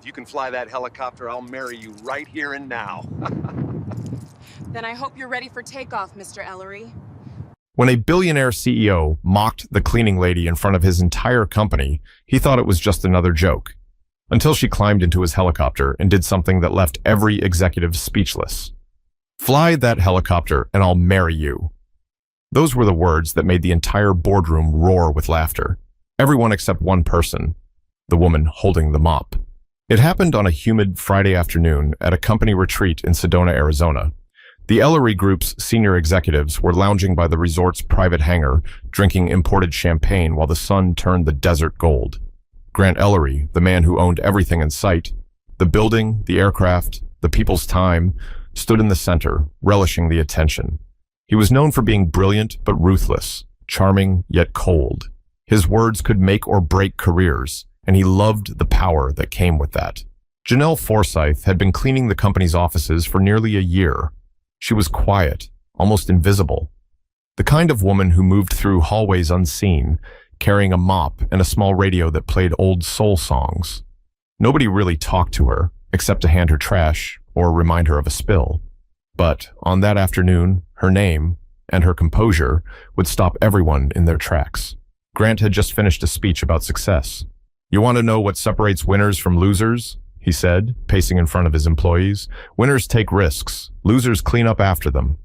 If you can fly that helicopter, I'll marry you right here and now. Then I hope you're ready for takeoff, Mr. Ellery. When a billionaire CEO mocked the cleaning lady in front of his entire company, he thought it was just another joke. Until she climbed into his helicopter and did something that left every executive speechless. "Fly that helicopter and I'll marry you." Those were the words that made the entire boardroom roar with laughter. Everyone except one person, the woman holding the mop. It happened on a humid Friday afternoon at a company retreat in Sedona, Arizona. The Ellery Group's senior executives were lounging by the resort's private hangar, drinking imported champagne while the sun turned the desert gold. Grant Ellery, the man who owned everything in sight, the building, the aircraft, the people's time, stood in the center, relishing the attention. He was known for being brilliant but ruthless, charming yet cold. His words could make or break careers, and he loved the power that came with that. Janelle Forsythe had been cleaning the company's offices for nearly a year. She was quiet, almost invisible. The kind of woman who moved through hallways unseen, carrying a mop and a small radio that played old soul songs. Nobody really talked to her, except to hand her trash or remind her of a spill. But on that afternoon, her name and her composure would stop everyone in their tracks. Grant had just finished a speech about success. "You want to know what separates winners from losers?" he said, pacing in front of his employees. "Winners take risks. Losers clean up after them."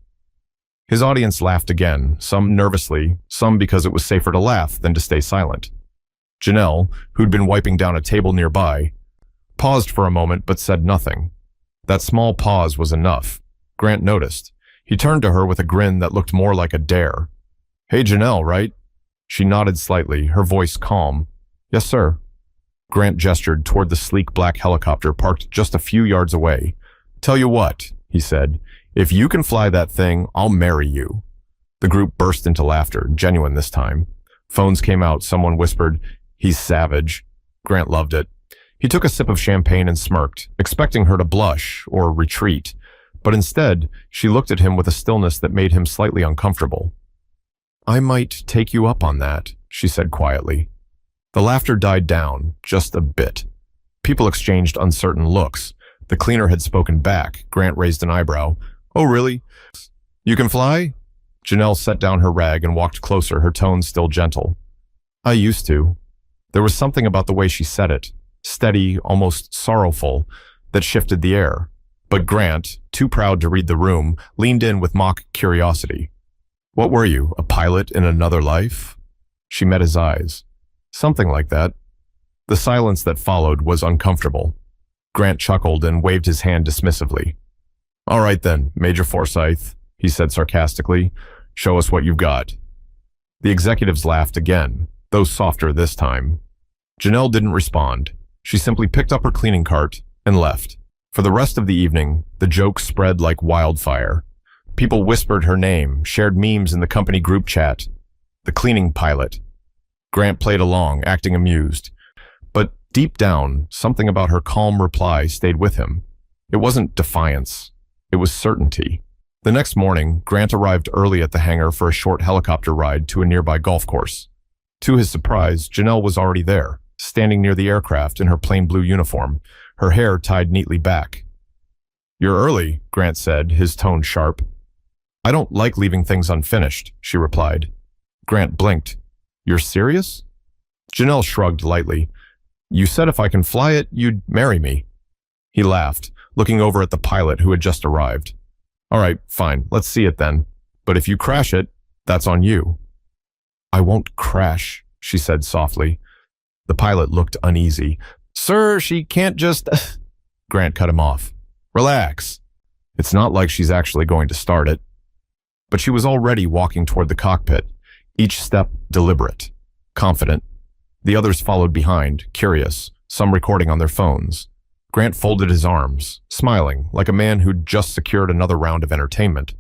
His audience laughed again, some nervously, some because it was safer to laugh than to stay silent. Janelle, who'd been wiping down a table nearby, paused for a moment but said nothing. That small pause was enough. Grant noticed. He turned to her with a grin that looked more like a dare. "Hey, Janelle, right?" She nodded slightly, her voice calm. "Yes, sir." Grant gestured toward the sleek black helicopter parked just a few yards away. "Tell you what," he said, "if you can fly that thing, I'll marry you." The group burst into laughter, genuine this time. Phones came out, someone whispered, "He's savage." Grant loved it. He took a sip of champagne and smirked, expecting her to blush or retreat, but instead, she looked at him with a stillness that made him slightly uncomfortable. "I might take you up on that," she said quietly. The laughter died down, just a bit. People exchanged uncertain looks. The cleaner had spoken back. Grant raised an eyebrow. "Oh, really? You can fly?" Janelle set down her rag and walked closer, her tone still gentle. "I used to." There was something about the way she said it, steady, almost sorrowful, that shifted the air. But Grant, too proud to read the room, leaned in with mock curiosity. "What were you, a pilot in another life?" She met his eyes. "Something like that." The silence that followed was uncomfortable. Grant chuckled and waved his hand dismissively. "All right then, Major Forsythe," he said sarcastically. "Show us what you've got." The executives laughed again, though softer this time. Janelle didn't respond. She simply picked up her cleaning cart and left. For the rest of the evening, the joke spread like wildfire. People whispered her name, shared memes in the company group chat. The cleaning pilot. Grant played along, acting amused. But deep down, something about her calm reply stayed with him. It wasn't defiance. It was certainty. The next morning, Grant arrived early at the hangar for a short helicopter ride to a nearby golf course. To his surprise, Janelle was already there, standing near the aircraft in her plain blue uniform, her hair tied neatly back. "You're early," Grant said, his tone sharp. "I don't like leaving things unfinished," she replied. Grant blinked. "You're serious?" Janelle shrugged lightly. "You said if I can fly it, you'd marry me." He laughed, looking over at the pilot who had just arrived. "All right, fine, let's see it then. But if you crash it, that's on you." "I won't crash," she said softly. The pilot looked uneasy. "Sir, she can't just..." Grant cut him off. "Relax. It's not like she's actually going to start it." But she was already walking toward the cockpit, each step deliberate, confident. The others followed behind, curious, some recording on their phones. Grant folded his arms, smiling, like a man who'd just secured another round of entertainment.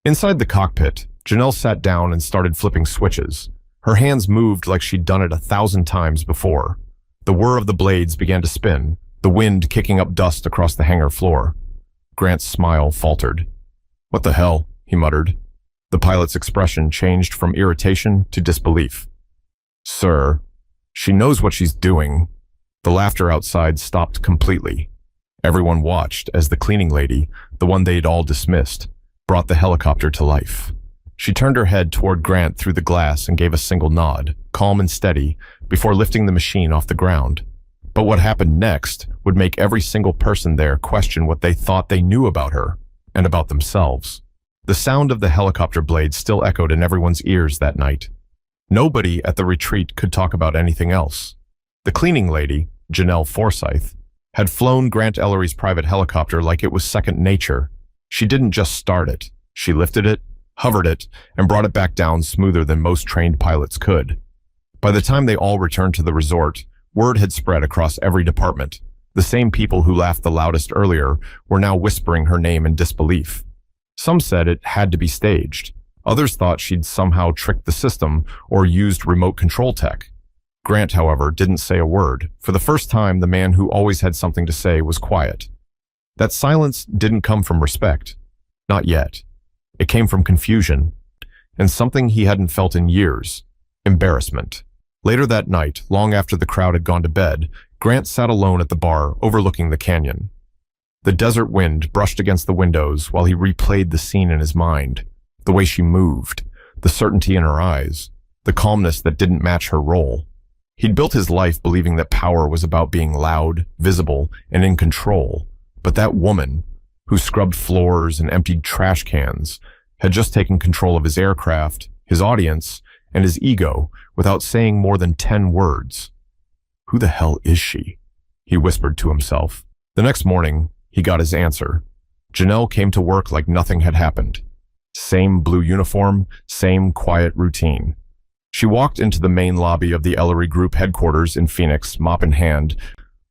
Inside the cockpit, Janelle sat down and started flipping switches. Her hands moved like she'd done it 1,000 times before. The whir of the blades began to spin, the wind kicking up dust across the hangar floor. Grant's smile faltered. "What the hell?" he muttered. The pilot's expression changed from irritation to disbelief. "Sir, she knows what she's doing." The laughter outside stopped completely. Everyone watched as the cleaning lady, the one they'd all dismissed, brought the helicopter to life. She turned her head toward Grant through the glass and gave a single nod, calm and steady, before lifting the machine off the ground. But what happened next would make every single person there question what they thought they knew about her and about themselves. The sound of the helicopter blades still echoed in everyone's ears that night. Nobody at the retreat could talk about anything else. The cleaning lady, Janelle Forsythe, had flown Grant Ellery's private helicopter like it was second nature. She didn't just start it. She lifted it, hovered it, and brought it back down smoother than most trained pilots could. By the time they all returned to the resort, word had spread across every department. The same people who laughed the loudest earlier were now whispering her name in disbelief. Some said it had to be staged. Others thought she'd somehow tricked the system or used remote control tech. Grant, however, didn't say a word. For the first time, the man who always had something to say was quiet. That silence didn't come from respect. Not yet. It came from confusion, and something he hadn't felt in years: embarrassment. Later that night, long after the crowd had gone to bed, Grant sat alone at the bar overlooking the canyon. The desert wind brushed against the windows while he replayed the scene in his mind. The way she moved, the certainty in her eyes, the calmness that didn't match her role. He'd built his life believing that power was about being loud, visible, and in control. But that woman, who scrubbed floors and emptied trash cans, had just taken control of his aircraft, his audience, and his ego without saying more than 10 words. Who the hell is she? He whispered to himself. The next morning, he got his answer. Janelle came to work like nothing had happened. Same blue uniform, same quiet routine. She walked into the main lobby of the Ellery Group headquarters in Phoenix, mop in hand,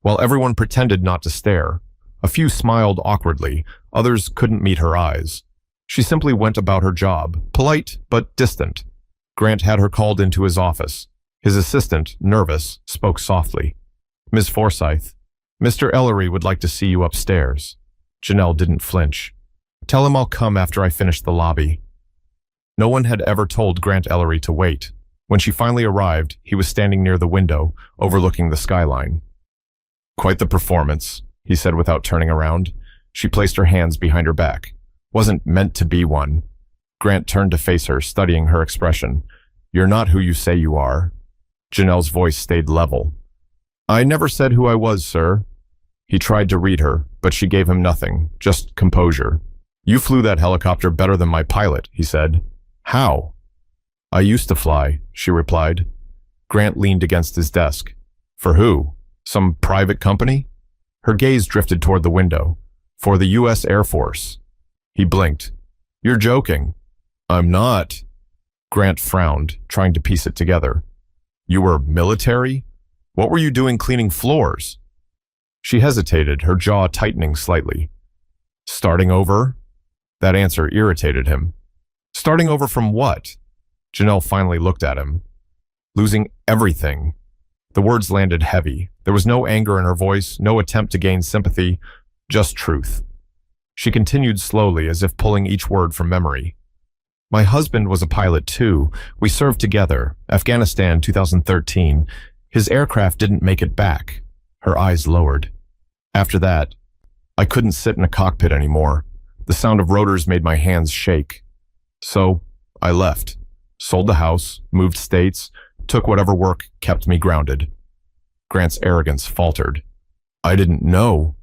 while everyone pretended not to stare. A few smiled awkwardly, others couldn't meet her eyes. She simply went about her job, polite but distant. Grant had her called into his office. His assistant, nervous, spoke softly. "Ms. Forsythe, Mr. Ellery would like to see you upstairs." Janelle didn't flinch. "Tell him I'll come after I finish the lobby." No one had ever told Grant Ellery to wait. When she finally arrived, he was standing near the window, overlooking the skyline. "Quite the performance," he said without turning around. She placed her hands behind her back. "Wasn't meant to be one." Grant turned to face her, studying her expression. "You're not who you say you are." Janelle's voice stayed level. "I never said who I was, sir." He tried to read her, but she gave him nothing, just composure. "You flew that helicopter better than my pilot," he said. "How?" "I used to fly," she replied. Grant leaned against his desk. "For who? Some private company?" Her gaze drifted toward the window. "For the U.S. Air Force." He blinked. "You're joking." "I'm not." Grant frowned, trying to piece it together. "You were military? What were you doing cleaning floors?" She hesitated, her jaw tightening slightly. "Starting over?" That answer irritated him. "Starting over from what?" Janelle finally looked at him. "Losing everything." The words landed heavy. There was no anger in her voice, no attempt to gain sympathy, just truth. She continued slowly, as if pulling each word from memory. "My husband was a pilot too. We served together. Afghanistan, 2013. His aircraft didn't make it back." Her eyes lowered. "After that, I couldn't sit in a cockpit anymore. The sound of rotors made my hands shake. So, I left. Sold the house, moved states, took whatever work kept me grounded." Grant's arrogance faltered. "I didn't know."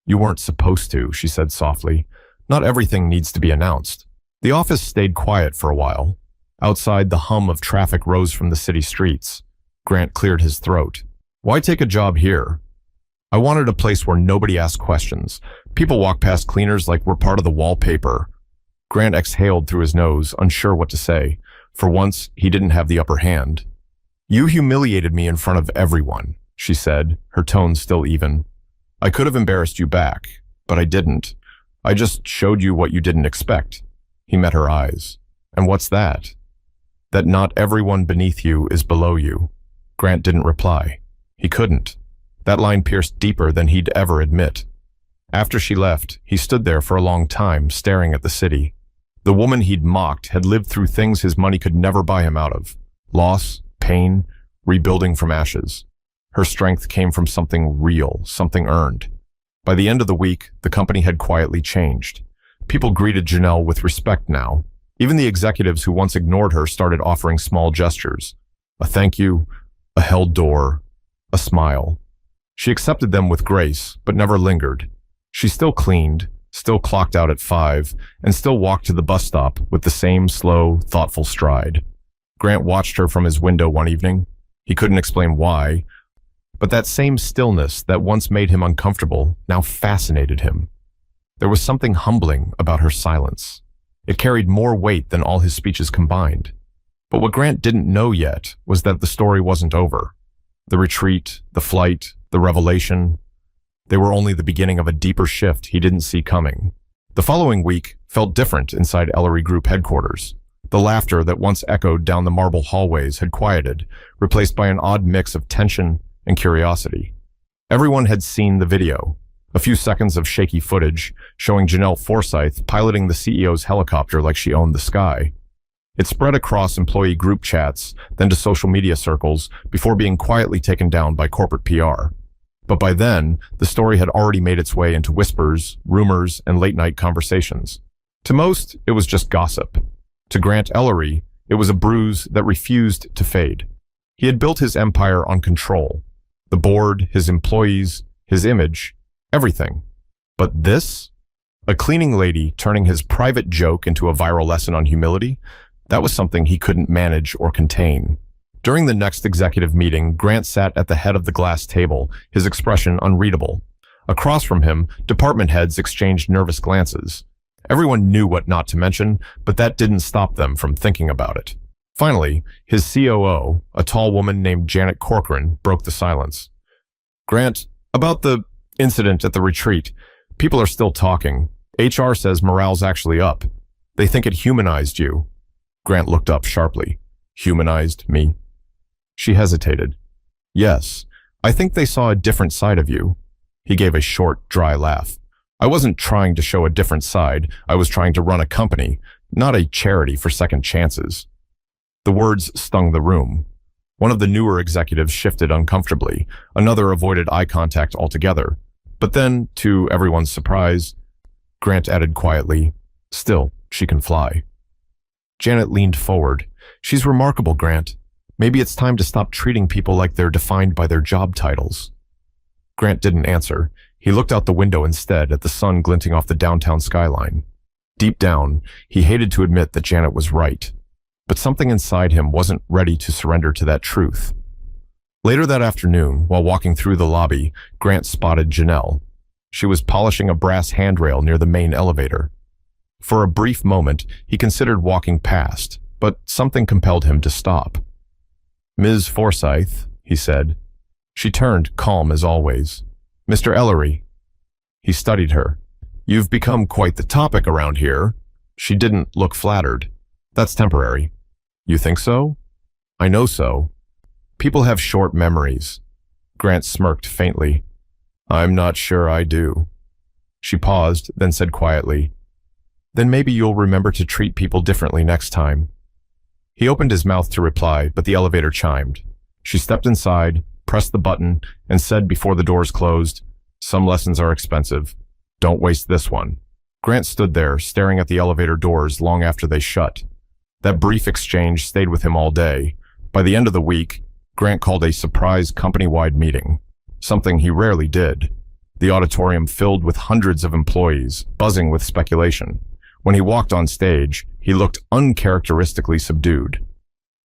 "You weren't supposed to," she said softly. "Not everything needs to be announced." The office stayed quiet for a while. Outside, the hum of traffic rose from the city streets. Grant cleared his throat. "Why take a job here?" "I wanted a place where nobody asked questions. People walk past cleaners like we're part of the wallpaper." Grant exhaled through his nose, unsure what to say. For once, he didn't have the upper hand. "You humiliated me in front of everyone," she said, her tone still even. "I could have embarrassed you back, but I didn't. I just showed you what you didn't expect." He met her eyes. "And what's that?" "That not everyone beneath you is below you." Grant didn't reply. He couldn't. That line pierced deeper than he'd ever admit. After she left, he stood there for a long time, staring at the city. The woman he'd mocked had lived through things his money could never buy him out of. Loss, pain, rebuilding from ashes. Her strength came from something real, something earned. By the end of the week, the company had quietly changed. People greeted Janelle with respect now. Even the executives who once ignored her started offering small gestures. A thank you, a held door, a smile. She accepted them with grace, but never lingered. She still cleaned, still clocked out at 5, and still walked to the bus stop with the same slow, thoughtful stride. Grant watched her from his window one evening. He couldn't explain why, but that same stillness that once made him uncomfortable now fascinated him. There was something humbling about her silence. It carried more weight than all his speeches combined. But what Grant didn't know yet was that the story wasn't over. The retreat, the flight, the revelation, they were only the beginning of a deeper shift he didn't see coming. The following week felt different inside Ellery Group headquarters. The laughter that once echoed down the marble hallways had quieted, replaced by an odd mix of tension and curiosity. Everyone had seen the video, a few seconds of shaky footage showing Janelle Forsythe piloting the CEO's helicopter like she owned the sky. It spread across employee group chats, then to social media circles, before being quietly taken down by corporate PR. But by then, the story had already made its way into whispers, rumors, and late-night conversations. To most, it was just gossip. To Grant Ellery, it was a bruise that refused to fade. He had built his empire on control. The board, his employees, his image, everything. But this? A cleaning lady turning his private joke into a viral lesson on humility? That was something he couldn't manage or contain. During the next executive meeting, Grant sat at the head of the glass table, his expression unreadable. Across from him, department heads exchanged nervous glances. Everyone knew what not to mention, but that didn't stop them from thinking about it. Finally, his COO, a tall woman named Janet Corcoran, broke the silence. Grant, about the incident at the retreat, people are still talking. HR says morale's actually up. They think it humanized you. Grant looked up sharply. Humanized me? She hesitated. Yes, I think they saw a different side of you. He gave a short, dry laugh. I wasn't trying to show a different side. I was trying to run a company, not a charity for second chances. The words stung the room. One of the newer executives shifted uncomfortably. Another avoided eye contact altogether. But then, to everyone's surprise, Grant added quietly, "Still, she can fly." Janet leaned forward. "She's remarkable, Grant. Maybe it's time to stop treating people like they're defined by their job titles." Grant didn't answer. He looked out the window instead at the sun glinting off the downtown skyline. Deep down, he hated to admit that Janet was right. But something inside him wasn't ready to surrender to that truth. Later that afternoon, while walking through the lobby, Grant spotted Janelle. She was polishing a brass handrail near the main elevator. For a brief moment, he considered walking past, but something compelled him to stop. "Ms. Forsythe," he said. She turned, calm as always. "Mr. Ellery." He studied her. "You've become quite the topic around here." She didn't look flattered. "That's temporary." "You think so?" "I know so. People have short memories." Grant smirked faintly. "I'm not sure I do." She paused, then said quietly, "Then maybe you'll remember to treat people differently next time." He opened his mouth to reply, but the elevator chimed. She stepped inside, pressed the button, and said before the doors closed, "Some lessons are expensive. Don't waste this one." Grant stood there, staring at the elevator doors long after they shut. That brief exchange stayed with him all day. By the end of the week, Grant called a surprise company-wide meeting, something he rarely did. The auditorium filled with hundreds of employees, buzzing with speculation. When he walked on stage, he looked uncharacteristically subdued.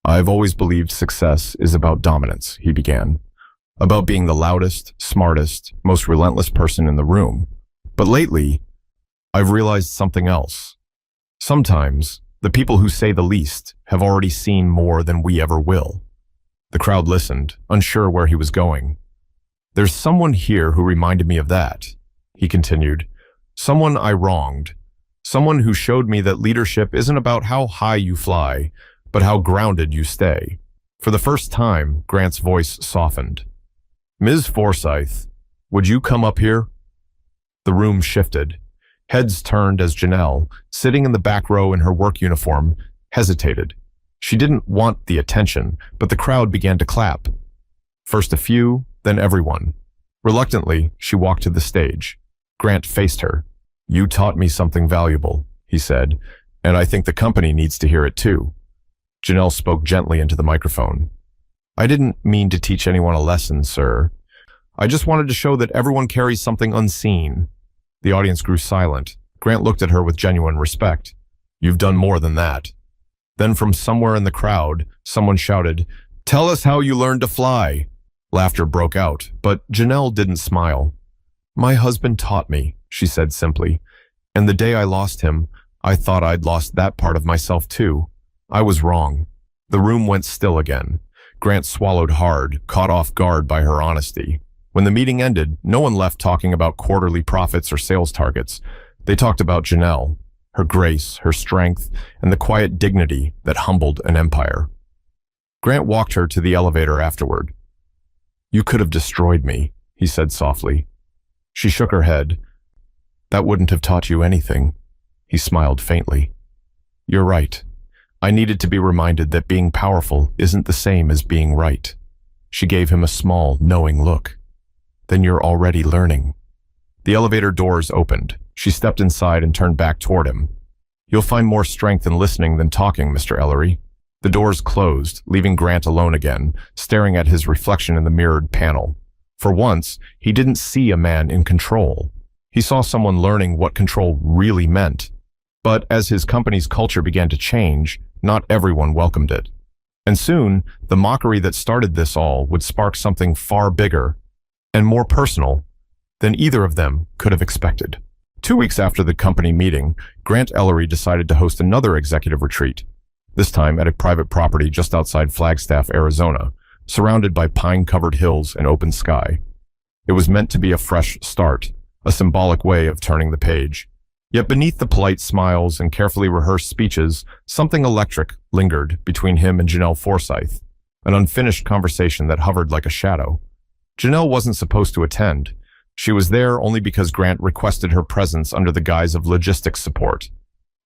"I've always believed success is about dominance," he began. "About being the loudest, smartest, most relentless person in the room. But lately, I've realized something else. Sometimes, the people who say the least have already seen more than we ever will." The crowd listened, unsure where he was going. "There's someone here who reminded me of that," he continued. "Someone I wronged. Someone who showed me that leadership isn't about how high you fly, but how grounded you stay." For the first time, Grant's voice softened. "Ms. Forsythe, would you come up here?" The room shifted. Heads turned as Janelle, sitting in the back row in her work uniform, hesitated. She didn't want the attention, but the crowd began to clap. First a few, then everyone. Reluctantly, she walked to the stage. Grant faced her. "You taught me something valuable," he said, "and I think the company needs to hear it too." Janelle spoke gently into the microphone. "I didn't mean to teach anyone a lesson, sir. I just wanted to show that everyone carries something unseen." The audience grew silent. Grant looked at her with genuine respect. "You've done more than that." Then from somewhere in the crowd, someone shouted, "Tell us how you learned to fly." Laughter broke out, but Janelle didn't smile. "My husband taught me," she said simply. "And the day I lost him, I thought I'd lost that part of myself too. I was wrong." The room went still again. Grant swallowed hard, caught off guard by her honesty. When the meeting ended, no one left talking about quarterly profits or sales targets. They talked about Janelle, her grace, her strength, and the quiet dignity that humbled an empire. Grant walked her to the elevator afterward. "You could have destroyed me," he said softly. She shook her head. "That wouldn't have taught you anything." He smiled faintly. "You're right. I needed to be reminded that being powerful isn't the same as being right." She gave him a small, knowing look. "Then you're already learning." The elevator doors opened. She stepped inside and turned back toward him. "You'll find more strength in listening than talking, Mr. Ellery." The doors closed, leaving Grant alone again, staring at his reflection in the mirrored panel. For once, he didn't see a man in control. He saw someone learning what control really meant. But as his company's culture began to change, not everyone welcomed it. And soon, the mockery that started this all would spark something far bigger and more personal than either of them could have expected. 2 weeks after the company meeting, Grant Ellery decided to host another executive retreat, this time at a private property just outside Flagstaff, Arizona, surrounded by pine-covered hills and open sky. It was meant to be a fresh start, a symbolic way of turning the page. Yet beneath the polite smiles and carefully rehearsed speeches, something electric lingered between him and Janelle Forsythe, an unfinished conversation that hovered like a shadow. Janelle wasn't supposed to attend. She was there only because Grant requested her presence under the guise of logistics support.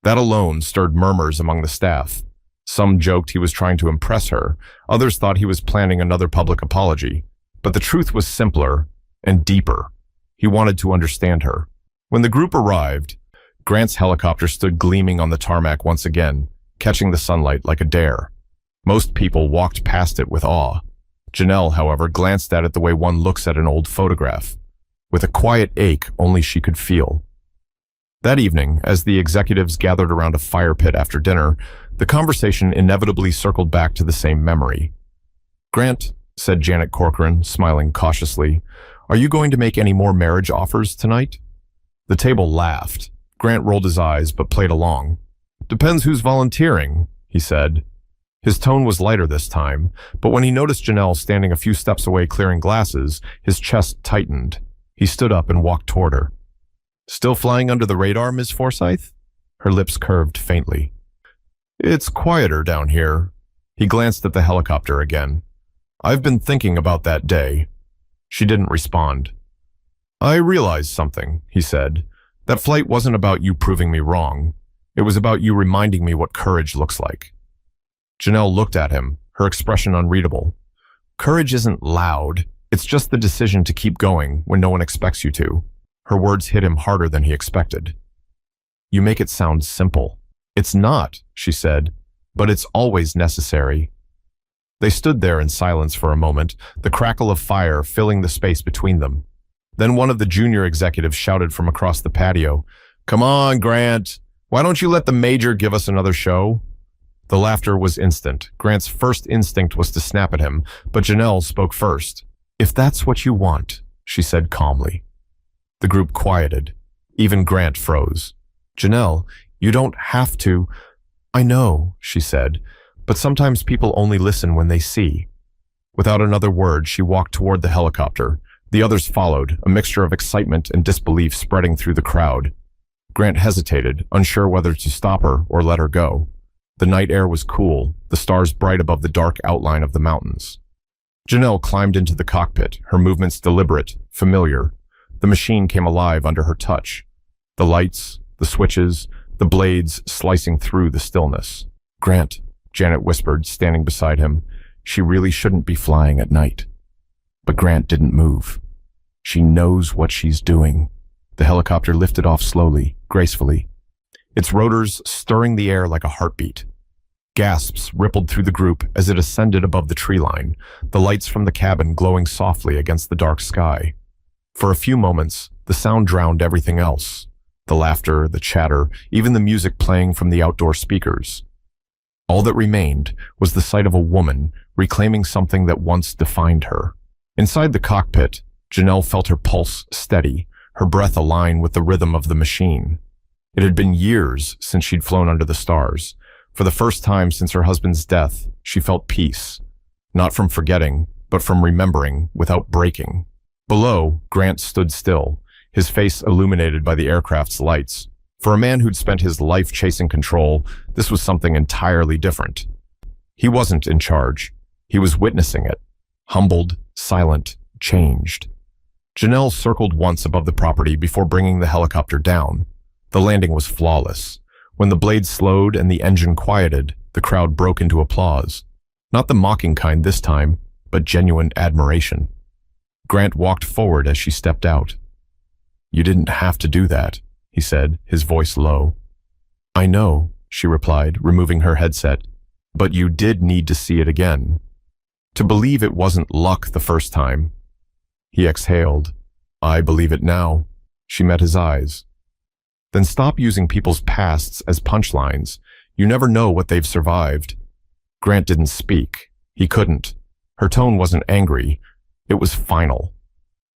That alone stirred murmurs among the staff. Some joked he was trying to impress her. Others thought he was planning another public apology. But the truth was simpler and deeper. He wanted to understand her. When the group arrived, Grant's helicopter stood gleaming on the tarmac once again, catching the sunlight like a dare. Most people walked past it with awe. Janelle, however, glanced at it the way one looks at an old photograph, with a quiet ache only she could feel. That evening, as the executives gathered around a fire pit after dinner, the conversation inevitably circled back to the same memory. "Grant," said Janet Corcoran, smiling cautiously, "are you going to make any more marriage offers tonight?" The table laughed. Grant rolled his eyes but played along. "Depends who's volunteering," he said. His tone was lighter this time, but when he noticed Janelle standing a few steps away clearing glasses, his chest tightened. He stood up and walked toward her. "Still flying under the radar, Miss Forsythe?" Her lips curved faintly. "It's quieter down here." He glanced at the helicopter again. "I've been thinking about that day." She didn't respond. "I realized something," he said. "That flight wasn't about you proving me wrong. It was about you reminding me what courage looks like." Janelle looked at him, her expression unreadable. "Courage isn't loud. It's just the decision to keep going when no one expects you to." Her words hit him harder than he expected. "You make it sound simple." "It's not," she said, "but it's always necessary." They stood there in silence for a moment, the crackle of fire filling the space between them. Then one of the junior executives shouted from across the patio, "Come on, Grant. Why don't you let the major give us another show?" The laughter was instant. Grant's first instinct was to snap at him, but Janelle spoke first. "If that's what you want," she said calmly. The group quieted. Even Grant froze. "Janelle, you don't have to." "I know," she said, "but sometimes people only listen when they see." Without another word, she walked toward the helicopter. The others followed, a mixture of excitement and disbelief spreading through the crowd. Grant hesitated, unsure whether to stop her or let her go. The night air was cool, the stars bright above the dark outline of the mountains. Janelle climbed into the cockpit, her movements deliberate, familiar. The machine came alive under her touch. The lights, the switches, the blades slicing through the stillness. "Grant," Janet whispered, standing beside him, "she really shouldn't be flying at night." But Grant didn't move. She knows what she's doing. The helicopter lifted off slowly, gracefully, its rotors stirring the air like a heartbeat. Gasps rippled through the group as it ascended above the tree line, the lights from the cabin glowing softly against the dark sky. For a few moments, the sound drowned everything else. The laughter, the chatter, even the music playing from the outdoor speakers. All that remained was the sight of a woman reclaiming something that once defined her. Inside the cockpit, Janelle felt her pulse steady, her breath align with the rhythm of the machine. It had been years since she'd flown under the stars. For the first time since her husband's death, she felt peace, not from forgetting, but from remembering without breaking. Below, Grant stood still, his face illuminated by the aircraft's lights. For a man who'd spent his life chasing control, this was something entirely different. He wasn't in charge. He was witnessing it. Humbled, silent, changed. Janelle circled once above the property before bringing the helicopter down. The landing was flawless. When the blade slowed and the engine quieted, the crowd broke into applause. Not the mocking kind this time, but genuine admiration. Grant walked forward as she stepped out. "You didn't have to do that," he said, his voice low. "I know," she replied, removing her headset, "but you did need to see it again. To believe it wasn't luck the first time." He exhaled. "I believe it now." She met his eyes. "Then stop using people's pasts as punchlines. You never know what they've survived." Grant didn't speak. He couldn't. Her tone wasn't angry. It was final.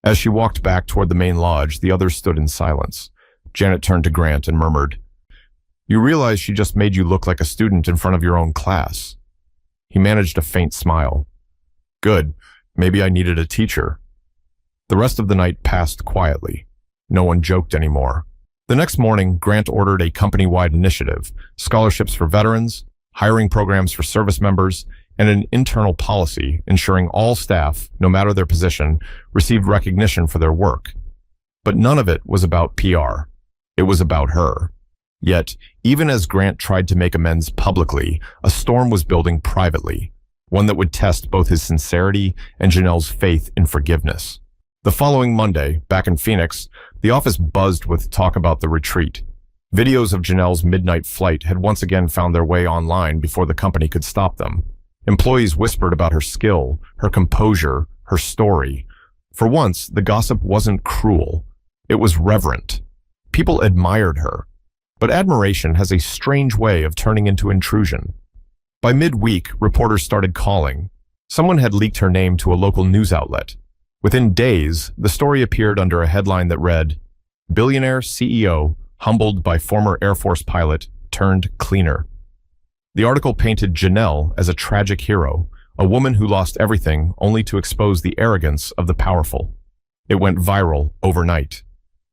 As she walked back toward the main lodge, the others stood in silence. Janet turned to Grant and murmured, "You realize she just made you look like a student in front of your own class." He managed a faint smile. "Good. Maybe I needed a teacher." The rest of the night passed quietly. No one joked anymore. The next morning, Grant ordered a company-wide initiative, scholarships for veterans, hiring programs for service members, and an internal policy ensuring all staff, no matter their position, received recognition for their work. But none of it was about PR. It was about her. Yet, even as Grant tried to make amends publicly, a storm was building privately, one that would test both his sincerity and Janelle's faith in forgiveness. The following Monday, back in Phoenix, the office buzzed with talk about the retreat. Videos of Janelle's midnight flight had once again found their way online before the company could stop them. Employees whispered about her skill, her composure, her story. For once, the gossip wasn't cruel. It was reverent. People admired her. But admiration has a strange way of turning into intrusion. By midweek, reporters started calling. Someone had leaked her name to a local news outlet. Within days, the story appeared under a headline that read, "Billionaire CEO humbled by former Air Force pilot turned cleaner." The article painted Janelle as a tragic hero, a woman who lost everything only to expose the arrogance of the powerful. It went viral overnight.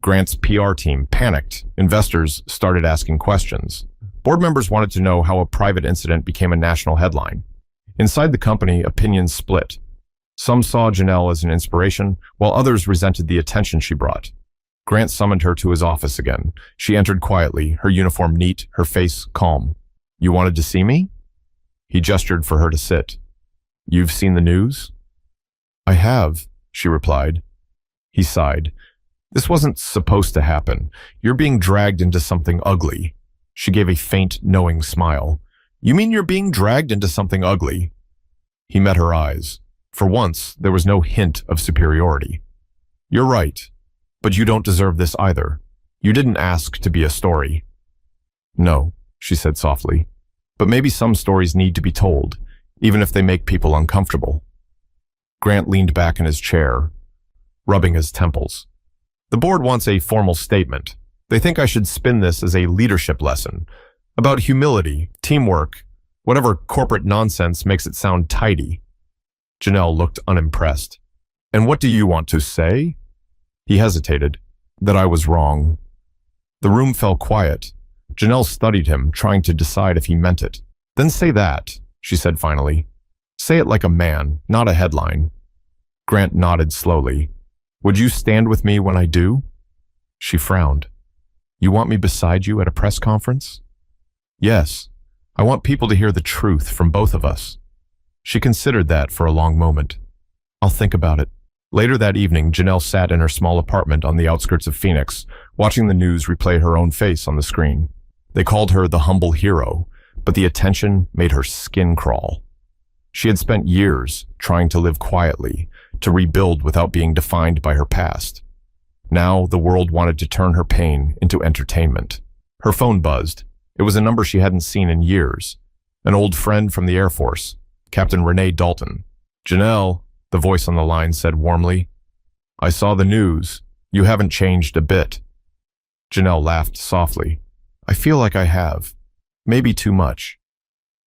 Grant's PR team panicked. Investors started asking questions. Board members wanted to know how a private incident became a national headline. Inside the company, opinions split. Some saw Janelle as an inspiration, while others resented the attention she brought. Grant summoned her to his office again. She entered quietly, her uniform neat, her face calm. "You wanted to see me?" He gestured for her to sit. "You've seen the news?" "I have," she replied. He sighed. "This wasn't supposed to happen. You're being dragged into something ugly." She gave a faint, knowing smile. "You mean you're being dragged into something ugly?" He met her eyes. For once, there was no hint of superiority. "You're right, but you don't deserve this either. You didn't ask to be a story." "No," she said softly, "but maybe some stories need to be told, even if they make people uncomfortable." Grant leaned back in his chair, rubbing his temples. "The board wants a formal statement. They think I should spin this as a leadership lesson about humility, teamwork, whatever corporate nonsense makes it sound tidy." Janelle looked unimpressed. "And what do you want to say?" He hesitated. "That I was wrong." The room fell quiet. Janelle studied him, trying to decide if he meant it. "Then say that," she said finally. "Say it like a man, not a headline." Grant nodded slowly. "Would you stand with me when I do?" She frowned. "You want me beside you at a press conference?" "Yes. I want people to hear the truth from both of us." She considered that for a long moment. "I'll think about it." Later that evening, Janelle sat in her small apartment on the outskirts of Phoenix, watching the news replay her own face on the screen. They called her the humble hero, but the attention made her skin crawl. She had spent years trying to live quietly, to rebuild without being defined by her past. Now, the world wanted to turn her pain into entertainment. Her phone buzzed. It was a number she hadn't seen in years. An old friend from the Air Force, Captain Renee Dalton. "Janelle," the voice on the line said warmly. "I saw the news. You haven't changed a bit." Janelle laughed softly. "I feel like I have. Maybe too much."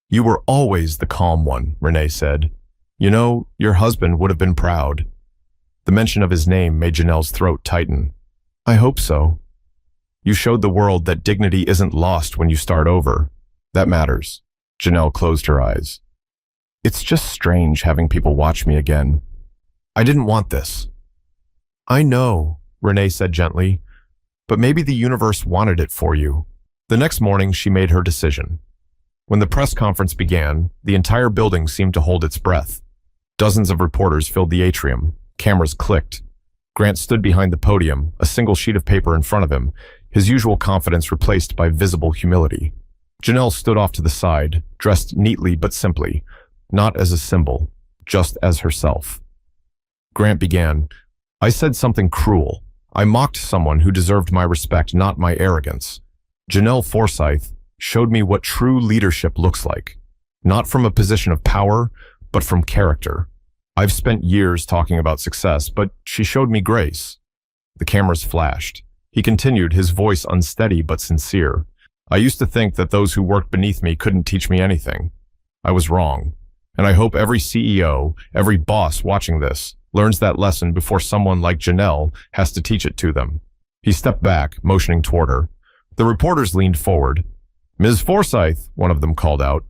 "You were always the calm one," Renee said. "You know, your husband would have been proud." The mention of his name made Janelle's throat tighten. "I hope so. You showed the world that dignity isn't lost when you start over. That matters." Janelle closed her eyes. "It's just strange having people watch me again. I didn't want this." "I know," Renee said gently, "but maybe the universe wanted it for you." The next morning, she made her decision. When the press conference began, the entire building seemed to hold its breath. Dozens of reporters filled the atrium. Cameras clicked. Grant stood behind the podium, a single sheet of paper in front of him, his usual confidence replaced by visible humility. Janelle stood off to the side, dressed neatly but simply, not as a symbol, just as herself. Grant began, "I said something cruel. I mocked someone who deserved my respect, not my arrogance. Janelle Forsythe showed me what true leadership looks like, not from a position of power, but from character. I've spent years talking about success, but she showed me grace." The cameras flashed. He continued, his voice unsteady but sincere. "I used to think that those who worked beneath me couldn't teach me anything. I was wrong. And I hope every CEO, every boss watching this, learns that lesson before someone like Janelle has to teach it to them." He stepped back, motioning toward her. The reporters leaned forward. "Ms. Forsythe," one of them called out,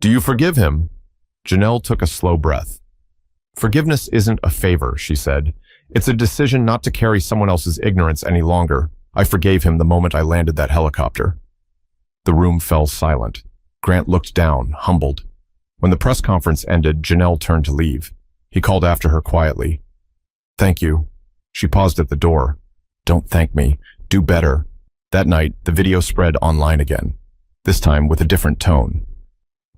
"do you forgive him?" Janelle took a slow breath. "Forgiveness isn't a favor," she said. "It's a decision not to carry someone else's ignorance any longer. I forgave him the moment I landed that helicopter." The room fell silent. Grant looked down, humbled. When the press conference ended, Janelle turned to leave. He called after her quietly. "Thank you." She paused at the door. "Don't thank me. Do better." That night, the video spread online again, this time with a different tone.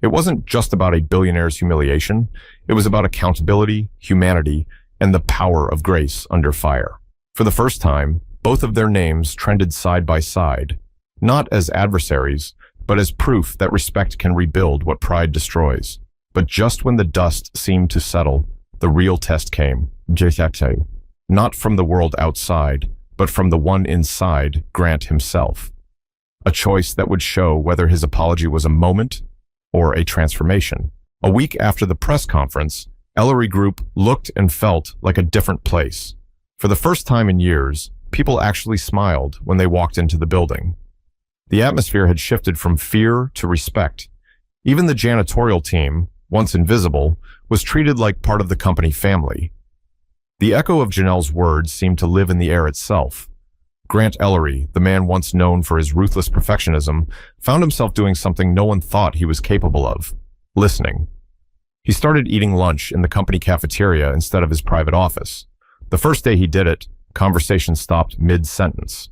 It wasn't just about a billionaire's humiliation. It was about accountability, humanity, and the power of grace under fire. For the first time, both of their names trended side by side, not as adversaries, but as proof that respect can rebuild what pride destroys. But just when the dust seemed to settle, the real test came. Not from the world outside, but from the one inside, Grant himself. A choice that would show whether his apology was a moment or a transformation. A week after the press conference, Ellery Group looked and felt like a different place. For the first time in years, people actually smiled when they walked into the building. The atmosphere had shifted from fear to respect. Even the janitorial team, once invisible, was treated like part of the company family. The echo of Janelle's words seemed to live in the air itself. Grant Ellery, the man once known for his ruthless perfectionism, found himself doing something no one thought he was capable of: listening. He started eating lunch in the company cafeteria instead of his private office. The first day he did it, conversation stopped mid-sentence.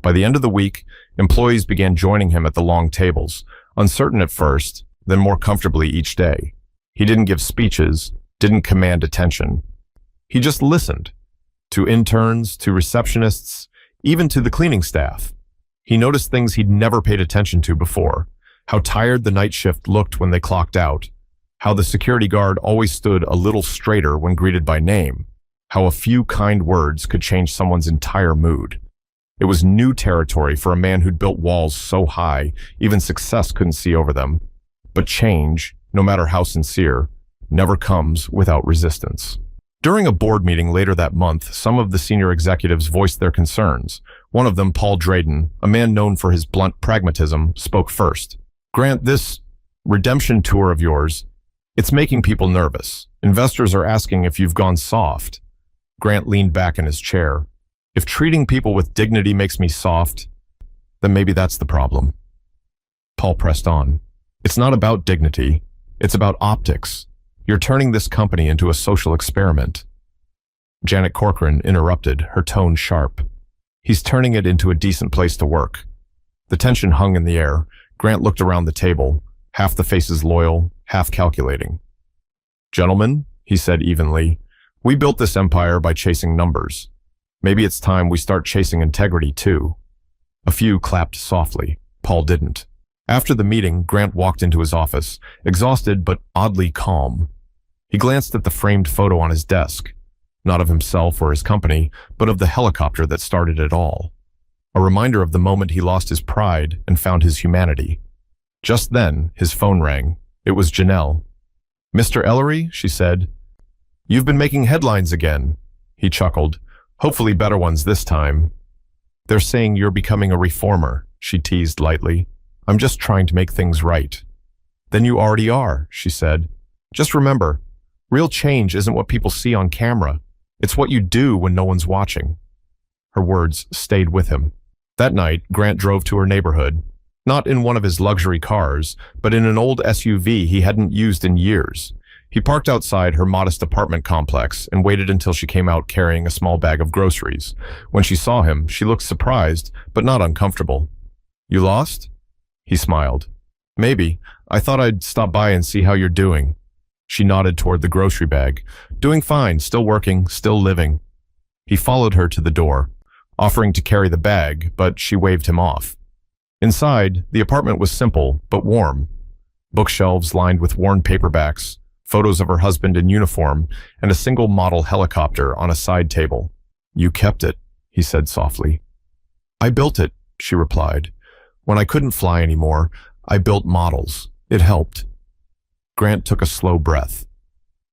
By the end of the week, employees began joining him at the long tables, uncertain at first, then more comfortably each day. He didn't give speeches, didn't command attention. He just listened. To interns, to receptionists, even to the cleaning staff. He noticed things he'd never paid attention to before: how tired the night shift looked when they clocked out, how the security guard always stood a little straighter when greeted by name, how a few kind words could change someone's entire mood. It was new territory for a man who'd built walls so high, even success couldn't see over them. But change, no matter how sincere, never comes without resistance. During a board meeting later that month, some of the senior executives voiced their concerns. One of them, Paul Drayden, a man known for his blunt pragmatism, spoke first. "Grant, this redemption tour of yours, it's making people nervous. Investors are asking if you've gone soft." Grant leaned back in his chair. "If treating people with dignity makes me soft, then maybe that's the problem." Paul pressed on. "It's not about dignity. It's about optics. You're turning this company into a social experiment." Janet Corcoran interrupted, her tone sharp. He's turning it into a decent place to work. The tension hung in the air. Grant looked around the table, half the faces loyal, half calculating. Gentlemen, he said evenly, we built this empire by chasing numbers. Maybe it's time we start chasing integrity too. A few clapped softly. Paul didn't. After the meeting, Grant walked into his office, exhausted but oddly calm. He glanced at the framed photo on his desk, not of himself or his company, but of the helicopter that started it all. A reminder of the moment he lost his pride and found his humanity. Just then, his phone rang. It was Janelle. Mr. Ellery, she said. You've been making headlines again. He chuckled. Hopefully better ones this time. They're saying you're becoming a reformer, she teased lightly. I'm just trying to make things right. Then you already are, she said. Just remember, real change isn't what people see on camera. It's what you do when no one's watching. Her words stayed with him. That night, Grant drove to her neighborhood, not in one of his luxury cars, but in an old SUV he hadn't used in years. He parked outside her modest apartment complex and waited until she came out carrying a small bag of groceries. When she saw him, she looked surprised, but not uncomfortable. You lost? He smiled. Maybe. I thought I'd stop by and see how you're doing. She nodded toward the grocery bag. Doing fine, still working, still living. He followed her to the door, offering to carry the bag, but she waved him off. Inside, the apartment was simple, but warm. Bookshelves lined with worn paperbacks, photos of her husband in uniform, and a single model helicopter on a side table. You kept it, he said softly. I built it, she replied. When I couldn't fly anymore, I built models. It helped. Grant took a slow breath.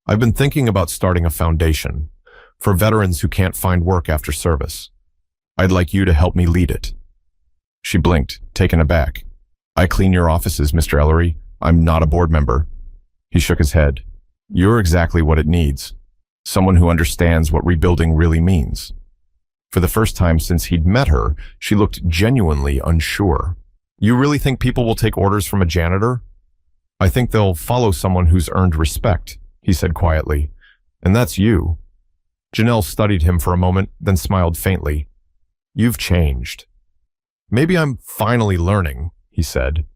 I've been thinking about starting a foundation for veterans who can't find work after service. I'd like you to help me lead it. She blinked, taken aback. I clean your offices, Mr. Ellery. I'm not a board member. He shook his head. You're exactly what it needs. Someone who understands what rebuilding really means. For the first time since he'd met her, she looked genuinely unsure. You really think people will take orders from a janitor? I think they'll follow someone who's earned respect, he said quietly. And that's you. Janelle studied him for a moment, then smiled faintly. You've changed. Maybe I'm finally learning, he said.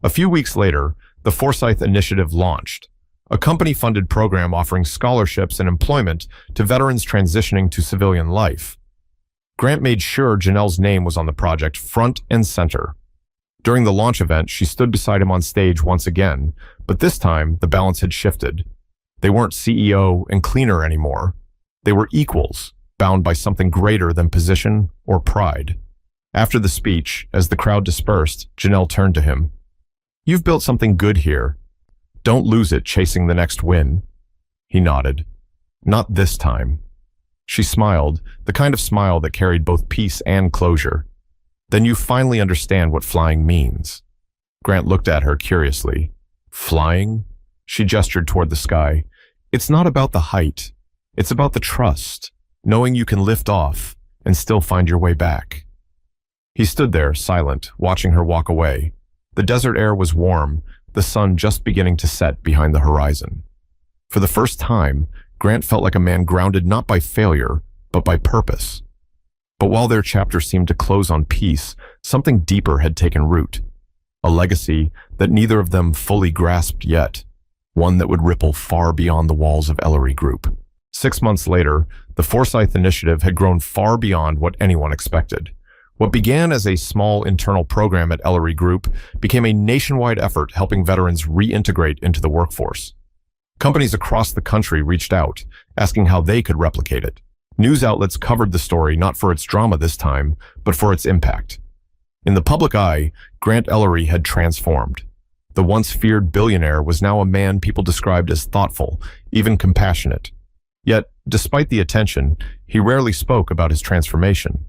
A few weeks later, the Forsythe Initiative launched, a company-funded program offering scholarships and employment to veterans transitioning to civilian life. Grant made sure Janelle's name was on the project front and center. During the launch event, she stood beside him on stage once again, but this time the balance had shifted. They weren't CEO and cleaner anymore. They were equals, bound by something greater than position or pride. After the speech, as the crowd dispersed, Janelle turned to him. You've built something good here. Don't lose it chasing the next win. He nodded. Not this time. She smiled, the kind of smile that carried both peace and closure. Then you finally understand what flying means. Grant looked at her curiously. Flying? She gestured toward the sky. It's not about the height. It's about the trust, knowing you can lift off and still find your way back. He stood there, silent, watching her walk away. The desert air was warm, the sun just beginning to set behind the horizon. For the first time, Grant felt like a man grounded not by failure, but by purpose. But while their chapter seemed to close on peace, something deeper had taken root. A legacy that neither of them fully grasped yet, one that would ripple far beyond the walls of Ellery Group. 6 months later, the Forsythe Initiative had grown far beyond what anyone expected. What began as a small internal program at Ellery Group became a nationwide effort helping veterans reintegrate into the workforce. Companies across the country reached out, asking how they could replicate it. News outlets covered the story not for its drama this time, but for its impact. In the public eye, Grant Ellery had transformed. The once feared billionaire was now a man people described as thoughtful, even compassionate. Yet, despite the attention, he rarely spoke about his transformation.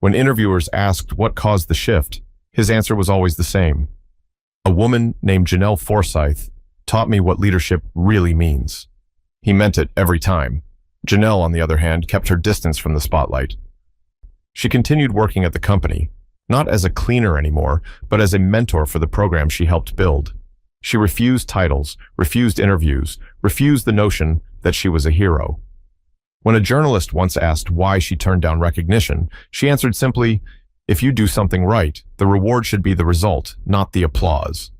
When interviewers asked what caused the shift, his answer was always the same. A woman named Janelle Forsythe taught me what leadership really means. He meant it every time. Janelle, on the other hand, kept her distance from the spotlight. She continued working at the company, not as a cleaner anymore, but as a mentor for the program she helped build. She refused titles, refused interviews, refused the notion that she was a hero. When a journalist once asked why she turned down recognition, she answered simply, "If you do something right, the reward should be the result, not the applause."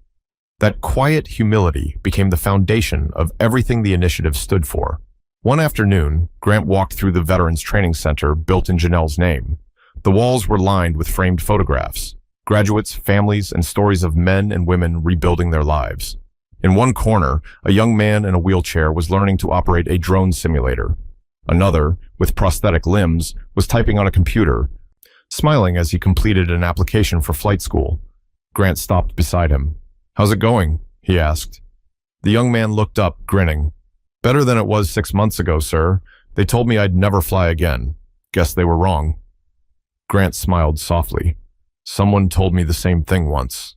That quiet humility became the foundation of everything the initiative stood for. One afternoon, Grant walked through the Veterans Training Center built in Janelle's name. The walls were lined with framed photographs, graduates, families, and stories of men and women rebuilding their lives. In one corner, a young man in a wheelchair was learning to operate a drone simulator. Another, with prosthetic limbs, was typing on a computer, smiling as he completed an application for flight school. Grant stopped beside him. "How's it going?" he asked. The young man looked up, grinning. "Better than it was 6 months ago, sir. They told me I'd never fly again. Guess they were wrong." Grant smiled softly. "Someone told me the same thing once."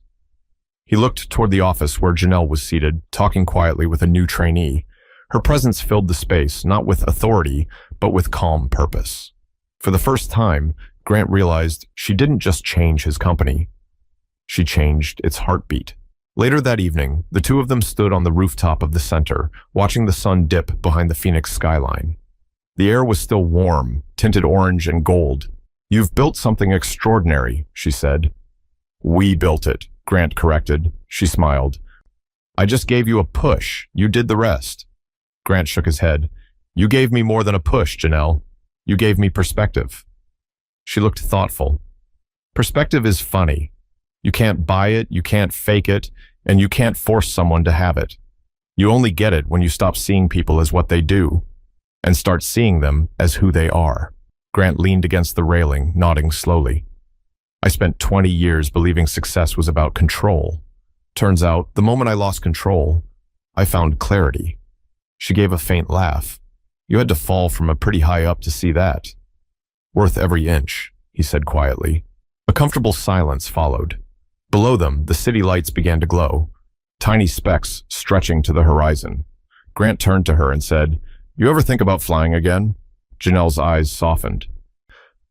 He looked toward the office where Janelle was seated, talking quietly with a new trainee. Her presence filled the space, not with authority, but with calm purpose. For the first time, Grant realized she didn't just change his company. She changed its heartbeat. Later that evening, the two of them stood on the rooftop of the center, watching the sun dip behind the Phoenix skyline. The air was still warm, tinted orange and gold. "You've built something extraordinary," she said. "We built it," Grant corrected. She smiled. "I just gave you a push. You did the rest." Grant shook his head. "You gave me more than a push, Janelle. You gave me perspective." She looked thoughtful. "Perspective is funny. You can't buy it, you can't fake it, and you can't force someone to have it. You only get it when you stop seeing people as what they do and start seeing them as who they are." Grant leaned against the railing, nodding slowly. "I spent 20 years believing success was about control. Turns out, the moment I lost control, I found clarity." She gave a faint laugh. "You had to fall from a pretty high up to see that." "Worth every inch," he said quietly. A comfortable silence followed. Below them, the city lights began to glow, tiny specks stretching to the horizon. Grant turned to her and said, "You ever think about flying again?" Janelle's eyes softened.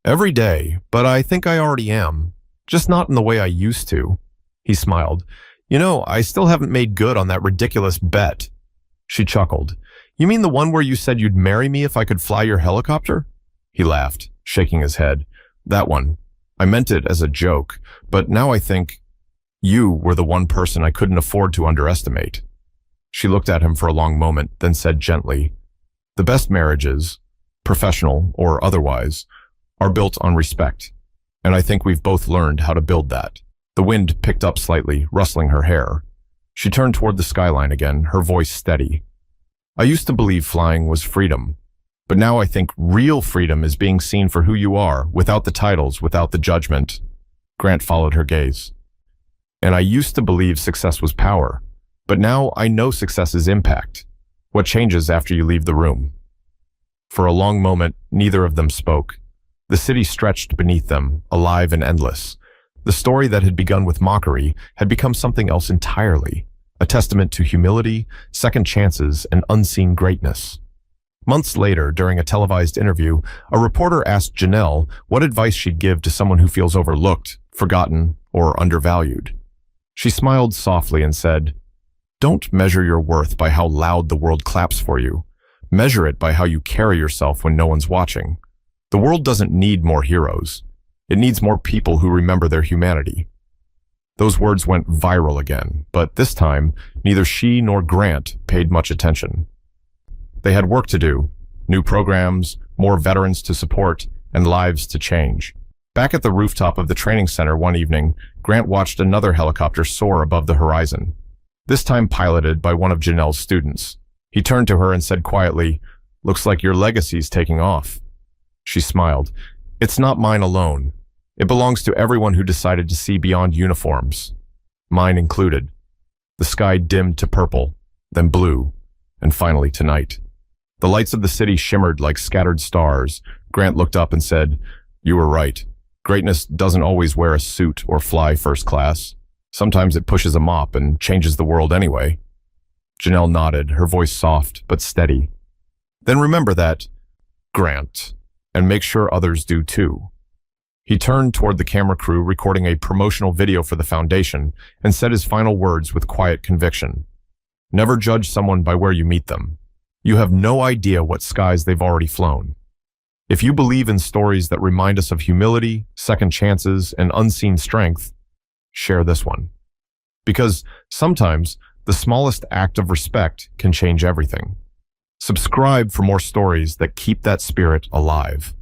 "Every day, but I think I already am. Just not in the way I used to." He smiled. "You know, I still haven't made good on that ridiculous bet." She chuckled. "You mean the one where you said you'd marry me if I could fly your helicopter?" He laughed, shaking his head. "That one. I meant it as a joke, but now I think you were the one person I couldn't afford to underestimate." She looked at him for a long moment, then said gently, "The best marriages, professional or otherwise, are built on respect, and I think we've both learned how to build that." The wind picked up slightly, rustling her hair. She turned toward the skyline again, her voice steady. "I used to believe flying was freedom, but now I think real freedom is being seen for who you are, without the titles, without the judgment." Grant followed her gaze. "And I used to believe success was power, but now I know success is impact. What changes after you leave the room?" For a long moment, neither of them spoke. The city stretched beneath them, alive and endless. The story that had begun with mockery had become something else entirely, a testament to humility, second chances, and unseen greatness. Months later, during a televised interview, a reporter asked Janelle what advice she'd give to someone who feels overlooked, forgotten, or undervalued. She smiled softly and said, "Don't measure your worth by how loud the world claps for you. Measure it by how you carry yourself when no one's watching. The world doesn't need more heroes. It needs more people who remember their humanity." Those words went viral again, but this time, neither she nor Grant paid much attention. They had work to do, new programs, more veterans to support, and lives to change. Back at the rooftop of the training center one evening, Grant watched another helicopter soar above the horizon, this time piloted by one of Janelle's students. He turned to her and said quietly, "Looks like your legacy's taking off." She smiled. "It's not mine alone. It belongs to everyone who decided to see beyond uniforms, mine included." The sky dimmed to purple, then blue, and finally to night. The lights of the city shimmered like scattered stars. Grant looked up and said, "You were right. Greatness doesn't always wear a suit or fly first class. Sometimes it pushes a mop and changes the world anyway." Janelle nodded, her voice soft but steady. "Then remember that, Grant, and make sure others do too." He turned toward the camera crew recording a promotional video for the foundation and said his final words with quiet conviction. "Never judge someone by where you meet them. You have no idea what skies they've already flown. If you believe in stories that remind us of humility, second chances, and unseen strength, share this one. Because sometimes the smallest act of respect can change everything. Subscribe for more stories that keep that spirit alive.